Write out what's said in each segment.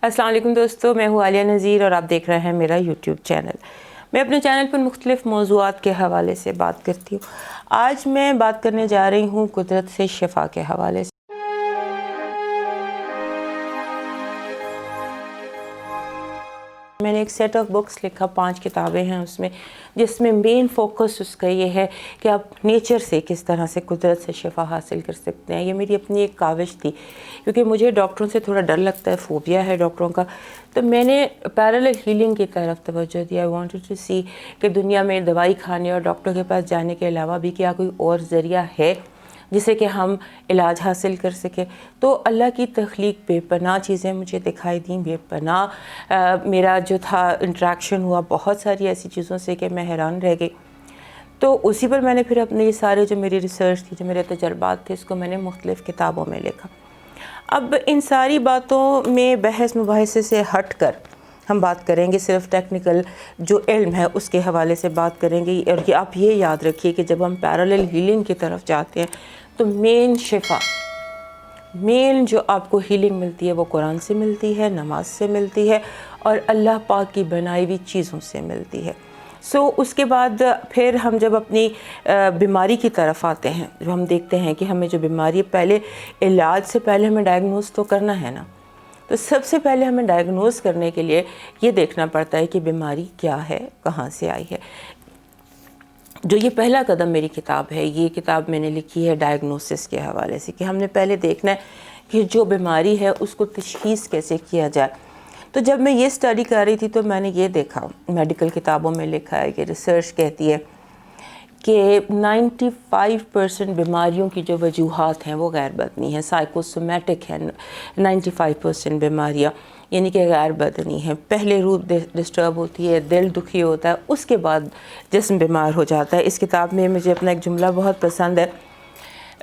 السلام علیکم دوستو، میں ہوں عالیہ نذیر اور آپ دیکھ رہے ہیں میرا یوٹیوب چینل۔ میں اپنے چینل پر مختلف موضوعات کے حوالے سے بات کرتی ہوں۔ آج میں بات کرنے جا رہی ہوں قدرت سے شفا کے حوالے سے۔ میں نے ایک سیٹ آف بکس لکھا، 5 کتابیں ہیں اس میں، جس میں مین فوکس اس کا یہ ہے کہ آپ نیچر سے کس طرح سے قدرت سے شفا حاصل کر سکتے ہیں۔ یہ میری اپنی ایک کاوش تھی، کیونکہ مجھے ڈاکٹروں سے تھوڑا ڈر لگتا ہے، فوبیا ہے ڈاکٹروں کا، تو میں نے پیرالل ہیلنگ کی طرف توجہ دیا۔ I wanted to see کہ دنیا میں دوائی کھانے اور ڈاکٹر کے پاس جانے کے علاوہ بھی کیا کوئی اور ذریعہ ہے جسے کہ ہم علاج حاصل کر سکیں۔ تو اللہ کی تخلیق بے پناہ چیزیں مجھے دکھائی دیں، بے پناہ میرا جو تھا انٹریکشن ہوا بہت ساری ایسی چیزوں سے کہ میں حیران رہ گئی۔ تو اسی پر میں نے پھر اپنے یہ سارے جو میری ریسرچ تھی، جو میرے تجربات تھے، اس کو میں نے مختلف کتابوں میں لکھا۔ اب ان ساری باتوں میں بحث مباحثے سے ہٹ کر ہم بات کریں گے، صرف ٹیکنیکل جو علم ہے اس کے حوالے سے بات کریں گے۔ اور آپ یہ یاد رکھیے کہ جب ہم پیرالل ہیلنگ کی طرف جاتے ہیں تو مین شفا، مین جو آپ کو ہیلنگ ملتی ہے وہ قرآن سے ملتی ہے، نماز سے ملتی ہے اور اللہ پاک کی بنائی ہوئی چیزوں سے ملتی ہے۔ اس کے بعد پھر ہم جب اپنی بیماری کی طرف آتے ہیں، جو ہم دیکھتے ہیں کہ ہمیں جو بیماری ہے، پہلے علاج سے پہلے ہمیں ڈائگنوز تو کرنا ہے نا۔ تو سب سے پہلے ہمیں ڈائگنوز کرنے کے لیے یہ دیکھنا پڑتا ہے کہ بیماری کیا ہے، کہاں سے آئی ہے۔ جو یہ پہلا قدم میری کتاب ہے، یہ کتاب میں نے لکھی ہے ڈائگنوسس کے حوالے سے، کہ ہم نے پہلے دیکھنا ہے کہ جو بیماری ہے اس کو تشخیص کیسے کیا جائے۔ تو جب میں یہ اسٹڈی کر رہی تھی تو میں نے یہ دیکھا، میڈیکل کتابوں میں لکھا ہے کہ ریسرچ کہتی ہے کہ 95% بیماریوں کی جو وجوہات ہیں وہ غیر بدنی ہیں، سائیکوسومیٹک ہیں 95% بیماریاں، یعنی کہ غیر بدنی ہیں۔ پہلے روح ڈسٹرب ہوتی ہے، دل دکھی ہوتا ہے، اس کے بعد جسم بیمار ہو جاتا ہے۔ اس کتاب میں مجھے اپنا ایک جملہ بہت پسند ہے،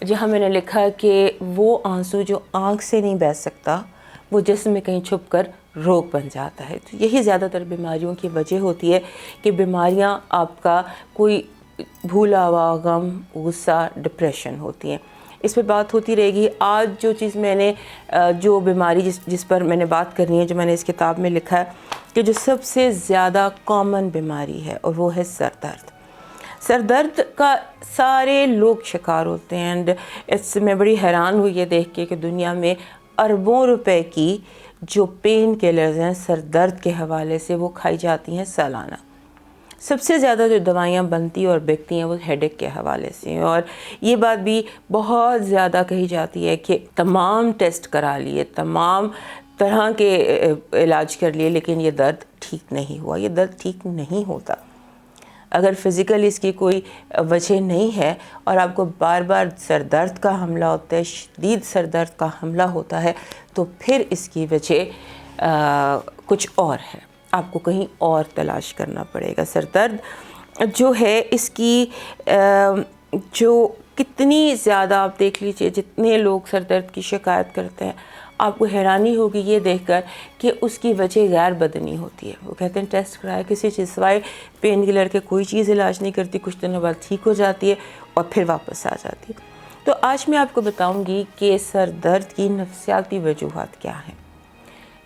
جہاں میں نے لکھا کہ وہ آنسو جو آنکھ سے نہیں بہہ سکتا وہ جسم میں کہیں چھپ کر روگ بن جاتا ہے۔ تو یہی زیادہ تر بیماریوں کی وجہ ہوتی ہے کہ بیماریاں آپ کا کوئی بھولا ہوا غم، غصہ، ڈپریشن ہوتی ہیں۔ اس پہ بات ہوتی رہے گی۔ آج جو چیز میں نے جو بیماری جس پر میں نے بات کرنی ہے، جو میں نے اس کتاب میں لکھا ہے کہ جو سب سے زیادہ کامن بیماری ہے، اور وہ ہے سر درد۔ سر درد کا سارے لوگ شکار ہوتے ہیں، اینڈ میں بڑی حیران ہوئی یہ دیکھ کے کہ دنیا میں اربوں روپے کی جو پین کلرز ہیں سر درد کے حوالے سے وہ کھائی جاتی ہیں سالانہ۔ سب سے زیادہ جو دوائیاں بنتی اور بکتی ہیں وہ ہیڈ ایک کے حوالے سے ہیں، اور یہ بات بھی بہت زیادہ کہی جاتی ہے کہ تمام ٹیسٹ کرا لیے، تمام طرح کے علاج کر لیے، لیکن یہ درد ٹھیک نہیں ہوا۔ یہ درد ٹھیک نہیں ہوتا۔ اگر فزیکل اس کی کوئی وجہ نہیں ہے اور آپ کو بار بار سر درد کا حملہ ہوتا ہے، شدید سر درد کا حملہ ہوتا ہے، تو پھر اس کی وجہ کچھ اور ہے، آپ کو کہیں اور تلاش کرنا پڑے گا۔ سر درد جو ہے اس کی جو کتنی زیادہ آپ دیکھ لیجئے، جتنے لوگ سر درد کی شکایت کرتے ہیں، آپ کو حیرانی ہوگی یہ دیکھ کر کہ اس کی وجہ غیر بدنی ہوتی ہے۔ وہ کہتے ہیں ٹیسٹ کرائے، کسی چیز سوائے پین کلر کے کوئی چیز علاج نہیں کرتی، کچھ دنوں بعد ٹھیک ہو جاتی ہے اور پھر واپس آ جاتی ہے۔ تو آج میں آپ کو بتاؤں گی کہ سر درد کی نفسیاتی وجوہات کیا ہیں،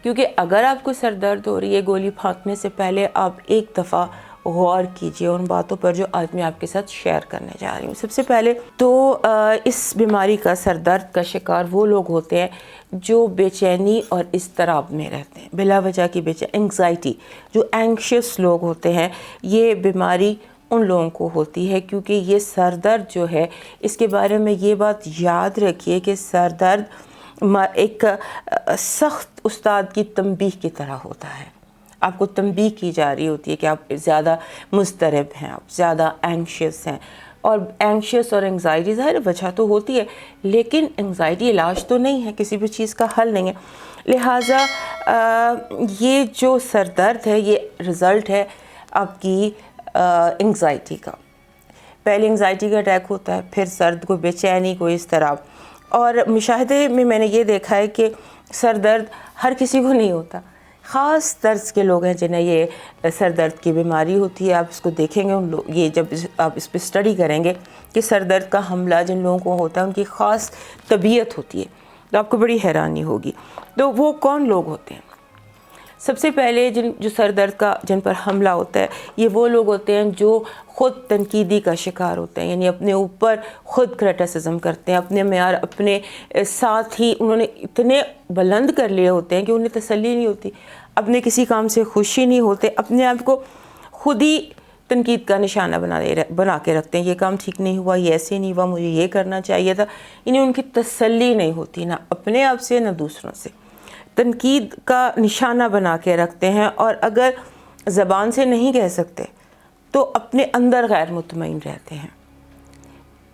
کیونکہ اگر آپ کو سر درد ہو رہی ہے، گولی پھانکنے سے پہلے آپ ایک دفعہ غور کیجئے ان باتوں پر جو آج میں آپ کے ساتھ شیئر کرنے جا رہی ہوں۔ سب سے پہلے تو اس بیماری کا، سر درد کا شکار وہ لوگ ہوتے ہیں جو بے چینی اور اضطراب میں رہتے ہیں، بلا وجہ کی بے چینی، انگزائٹی، جو اینکشیس لوگ ہوتے ہیں، یہ بیماری ان لوگوں کو ہوتی ہے، کیونکہ یہ سر درد جو ہے، اس کے بارے میں یہ بات یاد رکھیے کہ سر درد ایک سخت استاد کی تنبیہ کی طرح ہوتا ہے۔ آپ کو تنبیہ کی جا رہی ہوتی ہے کہ آپ زیادہ مضطرب ہیں، آپ زیادہ اینکشیس ہیں، اور اینکشیس اور انگزائٹی ظاہر وجہ تو ہوتی ہے، لیکن انگزائٹی علاج تو نہیں ہے، کسی بھی چیز کا حل نہیں ہے۔ لہٰذا یہ جو سر درد ہے یہ رزلٹ ہے آپ کی انگزائٹی کا۔ پہلے انگزائٹی کا اٹیک ہوتا ہے، پھر سرد، کوئی بے چینی، کوئی اضطراب۔ اور مشاہدے میں نے یہ دیکھا ہے کہ سر درد ہر کسی کو نہیں ہوتا، خاص طرز کے لوگ ہیں جنہیں یہ سر درد کی بیماری ہوتی ہے۔ آپ اس کو دیکھیں گے، یہ جب آپ اس پہ اسٹڈی کریں گے کہ سر درد کا حملہ جن لوگوں کو ہوتا ہے ان کی خاص طبیعت ہوتی ہے، تو آپ کو بڑی حیرانی ہوگی۔ تو وہ کون لوگ ہوتے ہیں؟ سب سے پہلے جو سر درد کا جن پر حملہ ہوتا ہے یہ وہ لوگ ہوتے ہیں جو خود تنقیدی کا شکار ہوتے ہیں، یعنی اپنے اوپر خود کرٹیسزم کرتے ہیں، اپنے معیار اپنے ساتھ ہی انہوں نے اتنے بلند کر لیے ہوتے ہیں کہ انہیں تسلی نہیں ہوتی، اپنے کسی کام سے خوشی نہیں ہوتے، اپنے آپ کو خود ہی تنقید کا نشانہ بنا کے رکھتے ہیں، یہ کام ٹھیک نہیں ہوا، یہ ایسے نہیں ہوا، مجھے یہ کرنا چاہیے تھا، یعنی ان کی تسلی نہیں ہوتی نہ اپنے آپ سے نہ دوسروں سے، تنقید کا نشانہ بنا کے رکھتے ہیں، اور اگر زبان سے نہیں کہہ سکتے تو اپنے اندر غیر مطمئن رہتے ہیں۔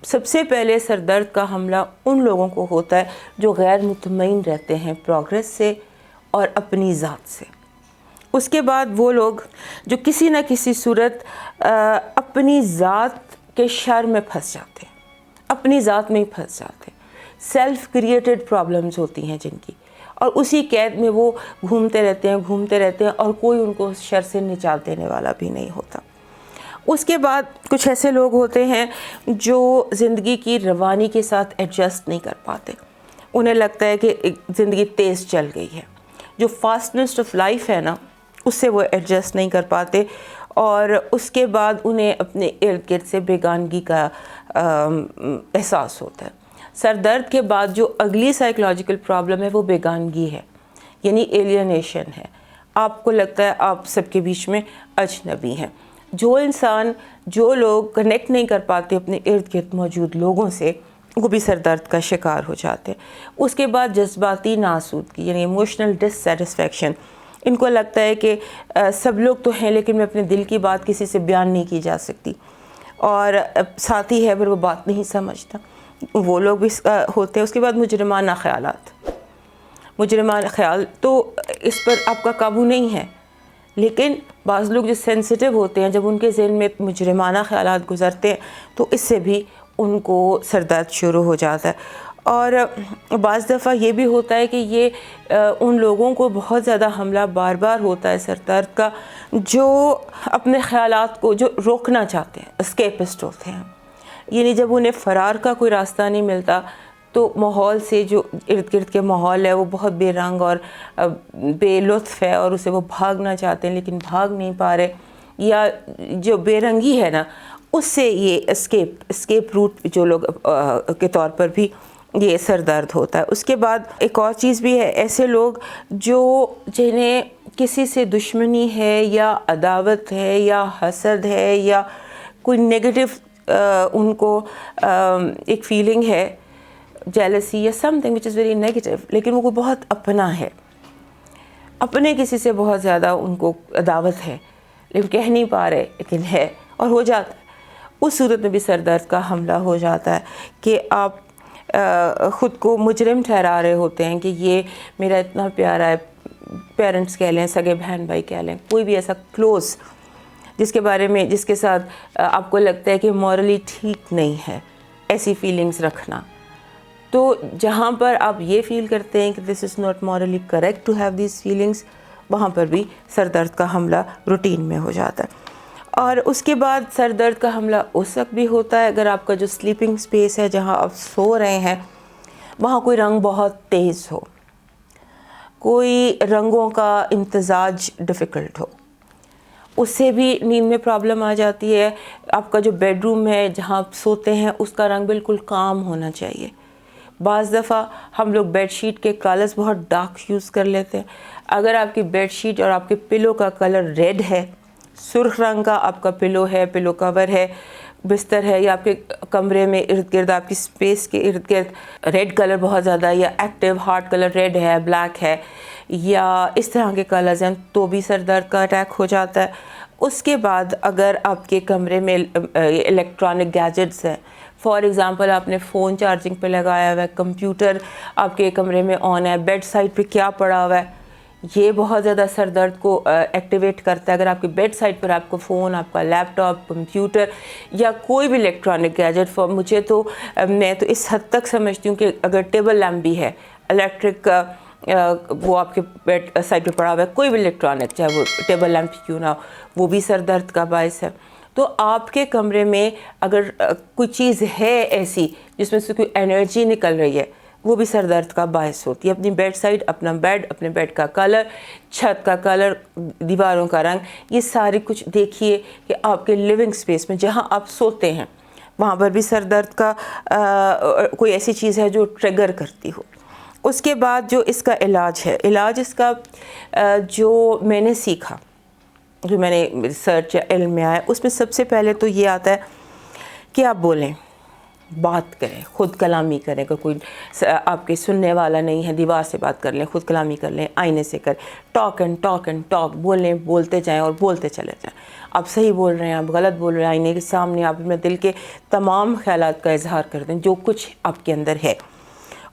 سب سے پہلے سر درد کا حملہ ان لوگوں کو ہوتا ہے جو غیر مطمئن رہتے ہیں پروگریس سے اور اپنی ذات سے۔ اس کے بعد وہ لوگ جو کسی نہ کسی صورت اپنی ذات کے شر میں پھنس جاتے ہیں، اپنی ذات میں ہی پھنس جاتے ہیں، سیلف کریٹڈ پرابلمز ہوتی ہیں جن کی، اور اسی قید میں وہ گھومتے رہتے ہیں اور کوئی ان کو اس شر سے نجات دینے والا بھی نہیں ہوتا۔ اس کے بعد کچھ ایسے لوگ ہوتے ہیں جو زندگی کی روانی کے ساتھ ایڈجسٹ نہیں کر پاتے، انہیں لگتا ہے کہ زندگی تیز چل گئی ہے، جو فاسٹنس آف لائف ہے نا اس سے وہ ایڈجسٹ نہیں کر پاتے، اور اس کے بعد انہیں اپنے ارد گرد سے بیگانگی کا احساس ہوتا ہے۔ سر درد کے بعد جو اگلی سائیکولوجیکل پرابلم ہے وہ بیگانگی ہے، یعنی ایلینیشن ہے، آپ کو لگتا ہے آپ سب کے بیچ میں اجنبی ہیں۔ جو لوگ کنیکٹ نہیں کر پاتے اپنے ارد گرد موجود لوگوں سے، وہ بھی سر درد کا شکار ہو جاتے ہیں۔ اس کے بعد جذباتی ناآسودگی یعنی ایموشنل ڈس سیٹسفیکشن، ان کو لگتا ہے کہ سب لوگ تو ہیں لیکن میں اپنے دل کی بات کسی سے بیان نہیں کی جا سکتی، اور ساتھی ہے پر وہ بات نہیں سمجھتا، وہ لوگ بھی ہوتے ہیں۔ اس کے بعد مجرمانہ خیال تو اس پر آپ کا قابو نہیں ہے، لیکن بعض لوگ جو سینسٹیو ہوتے ہیں جب ان کے ذہن میں مجرمانہ خیالات گزرتے ہیں تو اس سے بھی ان کو سر درد شروع ہو جاتا ہے۔ اور بعض دفعہ یہ بھی ہوتا ہے کہ یہ ان لوگوں کو بہت زیادہ حملہ بار بار ہوتا ہے سر درد کا جو اپنے خیالات کو جو روکنا چاہتے ہیں، اسکیپسٹ ہوتے ہیں، یعنی جب انہیں فرار کا کوئی راستہ نہیں ملتا تو ماحول سے جو ارد گرد کے ماحول ہے وہ بہت بے رنگ اور بے لطف ہے، اور اسے وہ بھاگنا چاہتے ہیں لیکن بھاگ نہیں پا رہے، یا جو بے رنگی ہے نا اس سے یہ اسکیپ روٹ جو لوگ کے طور پر بھی یہ سر درد ہوتا ہے۔ اس کے بعد ایک اور چیز بھی ہے، ایسے لوگ جنہیں کسی سے دشمنی ہے یا عداوت ہے یا حسد ہے یا کوئی نیگیٹو ان کو ایک فیلنگ ہے، جیلسی یا some thing which is very negative, لیکن وہ کوئی بہت اپنا ہے، اپنے کسی سے بہت زیادہ ان کو عداوت ہے لیکن کہہ نہیں پا رہے، لیکن ہے اور ہو جاتا ہے، اس صورت میں بھی سر درد کا حملہ ہو جاتا ہے کہ آپ خود کو مجرم ٹھہرا رہے ہوتے ہیں کہ یہ میرا اتنا پیارا ہے، پیرنٹس کہہ لیں، سگے بہن بھائی کہہ لیں، کوئی بھی ایسا کلوز جس کے ساتھ آپ کو لگتا ہے کہ مورلی ٹھیک نہیں ہے، ایسی فیلنگز رکھنا، تو جہاں پر آپ یہ فیل کرتے ہیں کہ this is not morally correct to have these feelings, وہاں پر بھی سر درد کا حملہ روٹین میں ہو جاتا ہے۔ اور اس کے بعد سر درد کا حملہ اس وقت بھی ہوتا ہے اگر آپ کا جو سلیپنگ سپیس ہے جہاں آپ سو رہے ہیں وہاں کوئی رنگ بہت تیز ہو، کوئی رنگوں کا امتزاج ڈیفیکلٹ ہو، اس سے بھی نیند میں پرابلم آ جاتی ہے۔ آپ کا جو بیڈ روم ہے جہاں آپ سوتے ہیں اس کا رنگ بالکل کام ہونا چاہیے۔ بعض دفعہ ہم لوگ بیڈ شیٹ کے کلرز بہت ڈارک یوز کر لیتے ہیں، اگر آپ کی بیڈ شیٹ اور آپ کے پلو کا کلر ریڈ ہے، سرخ رنگ کا آپ کا پلو ہے، پلو کور ہے، بستر ہے، یا آپ کے کمرے میں ارد گرد آپ کی سپیس کے ارد گرد ریڈ کلر بہت زیادہ ہے یا ایکٹیو ہارٹ کلر ریڈ ہے، بلیک ہے، یا اس طرح کے کلرز ہیں، تو بھی سر درد کا اٹیک ہو جاتا ہے۔ اس کے بعد اگر آپ کے کمرے میں الیکٹرانک گیجٹس ہیں، فار ایگزامپل آپ نے فون چارجنگ پہ لگایا ہوا ہے، کمپیوٹر آپ کے کمرے میں آن ہے، بیڈ سائڈ پہ کیا پڑا ہوا ہے، یہ بہت زیادہ سر درد کو ایکٹیویٹ کرتا ہے۔ اگر آپ کے بیڈ سائڈ پر آپ کو فون، آپ کا لیپ ٹاپ، کمپیوٹر یا کوئی بھی الیکٹرانک گیجٹ، میں تو اس حد تک سمجھتی ہوں کہ اگر ٹیبل لیمپ بھی ہے الیکٹرک، وہ آپ کے بیڈ سائڈ پہ پڑا ہوا ہے، کوئی بھی الیکٹرانک چاہے وہ ٹیبل لیمپ کیوں نہ ہو، وہ بھی سر درد کا باعث ہے۔ تو آپ کے کمرے میں اگر کوئی چیز ہے ایسی جس میں سے کوئی انرجی نکل رہی ہے، وہ بھی سر درد کا باعث ہوتی ہے. اپنی بیڈ سائڈ، اپنا بیڈ، اپنے بیڈ کا کلر، چھت کا کلر، دیواروں کا رنگ، یہ سارے کچھ دیکھیے کہ آپ کے لیونگ سپیس میں جہاں آپ سوتے ہیں وہاں پر بھی سر درد کا کوئی ایسی چیز ہے جو ٹریگر کرتی ہو. اس کے بعد جو اس کا علاج ہے، علاج اس کا جو میں نے سیکھا، جو میں نے ریسرچ یا علم میں آیا، اس میں سب سے پہلے تو یہ آتا ہے کہ آپ بولیں، بات کریں، خود کلامی کریں. اگر کوئی آپ کے سننے والا نہیں ہے، دیوار سے بات کر لیں، خود کلامی کر لیں، آئینے سے کریں. ٹاک اینڈ ٹاک، بولیں، بولتے جائیں اور بولتے چلے جائیں. آپ صحیح بول رہے ہیں، آپ غلط بول رہے ہیں، آئینے کے سامنے آپ اپنے دل کے تمام خیالات کا اظہار کر دیں جو کچھ آپ کے اندر ہے.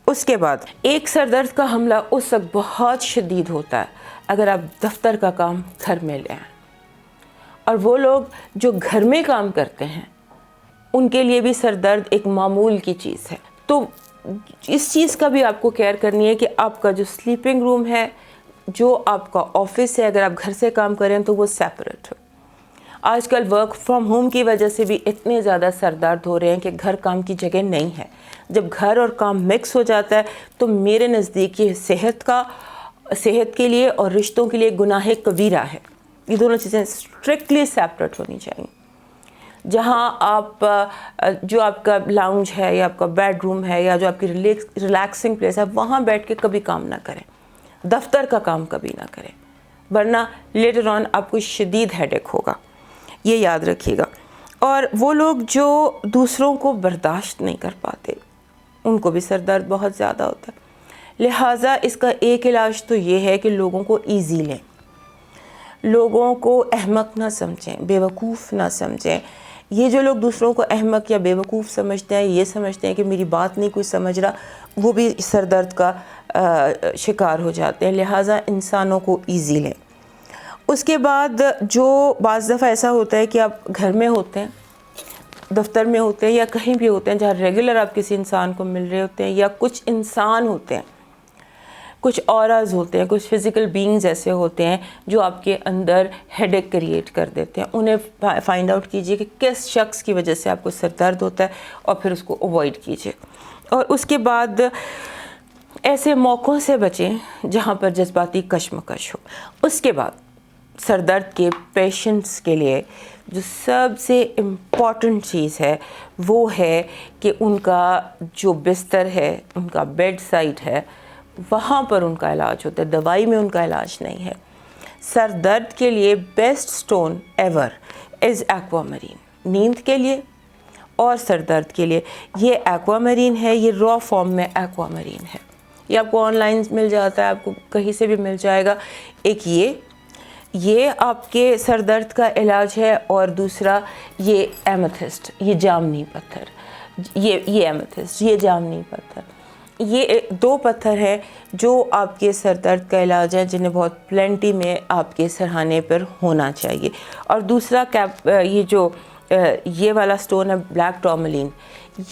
اس کے بعد ایک سر درد کا حملہ اس وقت بہت شدید ہوتا ہے اگر آپ دفتر کا کام گھر میں لے آئیں. اور وہ لوگ جو گھر میں کام کرتے ہیں ان کے لیے بھی سر درد ایک معمول کی چیز ہے. تو اس چیز کا بھی آپ کو کیئر کرنی ہے کہ آپ کا جو سلیپنگ روم ہے، جو آپ کا آفس ہے، اگر آپ گھر سے کام کریں تو وہ سیپریٹ ہو. آج کل ورک فرام ہوم کی وجہ سے بھی اتنے زیادہ سر درد ہو رہے ہیں کہ گھر کام کی جگہ نہیں ہے. جب گھر اور کام مکس ہو جاتا ہے تو میرے نزدیک یہ صحت کے لیے اور رشتوں کے لیے گناہ کبیرہ ہے. یہ دونوں چیزیں اسٹرکٹلی سیپریٹ ہونی چاہیے. جہاں آپ جو آپ کا لاؤنج ہے یا آپ کا بیڈ روم ہے یا جو آپ کی ریلیکسنگ پلیس ہے، وہاں بیٹھ کے کبھی کام نہ کریں. دفتر کا کام کبھی نہ کریں، ورنہ لیٹر آن آپ کو شدید ہیڈیک ہوگا. یہ یاد رکھیے گا. اور وہ لوگ جو دوسروں کو برداشت نہیں کر پاتے ان کو بھی سر درد بہت زیادہ ہوتا ہے. لہٰذا اس کا ایک علاج تو یہ ہے کہ لوگوں کو ایزی لیں، لوگوں کو احمق نہ سمجھیں، بیوقوف نہ سمجھیں. یہ جو لوگ دوسروں کو احمق یا بیوقوف سمجھتے ہیں، یہ سمجھتے ہیں کہ میری بات نہیں کوئی سمجھ رہا، وہ بھی سر درد کا شکار ہو جاتے ہیں. لہٰذا انسانوں کو ایزی لیں. اس کے بعد جو بعض دفعہ ایسا ہوتا ہے کہ آپ گھر میں ہوتے ہیں، دفتر میں ہوتے ہیں یا کہیں بھی ہوتے ہیں جہاں ریگولر آپ کسی انسان کو مل رہے ہوتے ہیں، یا کچھ انسان ہوتے ہیں، کچھ اوراز ہوتے ہیں، کچھ فزیکل بینگز ایسے ہوتے ہیں جو آپ کے اندر ہیڈیک کریٹ کر دیتے ہیں. انہیں فائنڈ آؤٹ کیجئے کہ کس شخص کی وجہ سے آپ کو سر درد ہوتا ہے اور پھر اس کو اوائڈ کیجئے. اور اس کے بعد ایسے موقعوں سے بچیں جہاں پر جذباتی کشمکش ہو. اس کے بعد سر درد کے پیشنٹس کے لیے جو سب سے امپورٹنٹ چیز ہے وہ ہے کہ ان کا جو بستر ہے، ان کا بیڈ سائڈ ہے، وہاں پر ان کا علاج ہوتا ہے. دوائی میں ان کا علاج نہیں ہے. سر درد کے لیے بیسٹ سٹون ایور از ایکوا مرین. نیند کے لیے اور سر درد کے لیے یہ ایکوا مرین ہے. یہ را فارم میں ایکوا مرین ہے. یہ آپ کو آن لائن مل جاتا ہے، آپ کو کہیں سے بھی مل جائے گا. ایک یہ آپ کے سر درد کا علاج ہے، اور دوسرا یہ ایمیتھسٹ، یہ جامنی پتھر، یہ ایمیتھسٹ، یہ جامنی پتھر. یہ دو پتھر ہیں جو آپ کے سر درد کا علاج ہے، جنہیں بہت پلینٹی میں آپ کے سرہانے پر ہونا چاہیے. اور دوسرا یہ والا سٹون ہے بلیک ٹورملین.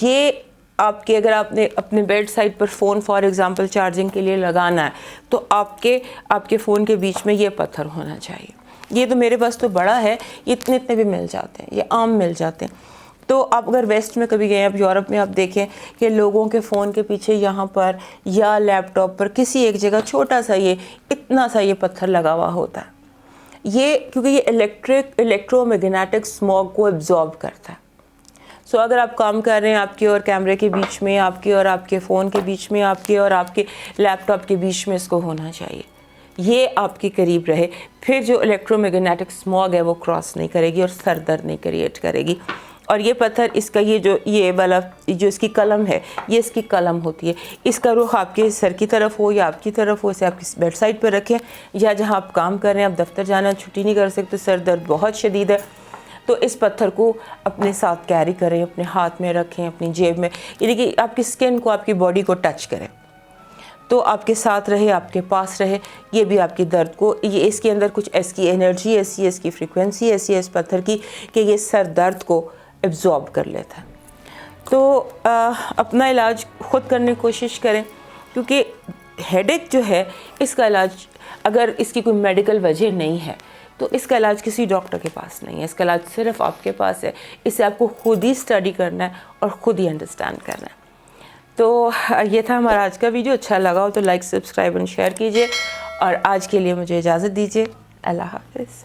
یہ آپ کے اگر آپ نے اپنے بیڈ سائڈ پر فون فار ایگزامپل چارجنگ کے لیے لگانا ہے تو آپ کے فون کے بیچ میں یہ پتھر ہونا چاہیے. یہ تو میرے پاس تو بڑا ہے، یہ اتنے بھی مل جاتے ہیں، یہ عام مل جاتے ہیں. تو آپ اگر ویسٹ میں کبھی گئے ہیں، اب یورپ میں آپ دیکھیں کہ لوگوں کے فون کے پیچھے یہاں پر یا لیپ ٹاپ پر کسی ایک جگہ چھوٹا سا اتنا سا یہ پتھر لگا ہوا ہوتا ہے. یہ کیونکہ یہ الیکٹرو میگنیٹک اسموگ کو ایبزارب کرتا ہے. سو اگر آپ کام کر رہے ہیں، آپ کے اور کیمرے کے بیچ میں، آپ کے اور آپ کے فون کے بیچ میں، آپ کے اور آپ کے لیپ ٹاپ کے بیچ میں اس کو ہونا چاہیے. یہ آپ کے قریب رہے، پھر جو الیکٹرو میگنیٹک اسموگ ہے وہ کراس نہیں کرے گی اور سر درد نہیں کریٹ کرے گی. اور یہ پتھر اس کا یہ والا جو اس کی قلم ہے، یہ اس کی قلم ہوتی ہے. اس کا رخ آپ کے سر کی طرف ہو یا آپ کی طرف ہو، اسے آپ کی بیڈ سائڈ پر رکھیں، یا جہاں آپ کام کر رہے ہیں، آپ دفتر جانا چھٹی نہیں کر سکتے، سر درد بہت شدید ہے، تو اس پتھر کو اپنے ساتھ کیری کریں، اپنے ہاتھ میں رکھیں، اپنی جیب میں، یعنی کہ آپ کی سکن کو، آپ کی باڈی کو ٹچ کریں تو آپ کے ساتھ رہے، آپ کے پاس رہے. یہ بھی آپ کی درد کو، یہ اس کے اندر کچھ ایس کی انرجی ایسی ہے، اس کی فریکوینسی ایسی ہے اس پتھر کی کہ یہ سر درد کو ایبزارب کر لیتا ہے. تو اپنا علاج خود کرنے کی کوشش کریں، کیونکہ ہیڈیک جو ہے اس کا علاج اگر اس کی کوئی میڈیکل وجہ نہیں ہے تو اس کا علاج کسی ڈاکٹر کے پاس نہیں ہے. اس کا علاج صرف آپ کے پاس ہے. اسے آپ کو خود ہی اسٹڈی کرنا ہے اور خود ہی انڈرسٹینڈ کرنا ہے. تو یہ تھا ہمارا آج کا ویڈیو. اچھا لگا ہو تو لائک سبسکرائب اور شیئر کیجیے, اور آج کے لیے مجھے اجازت دیجیے. اللہ حافظ.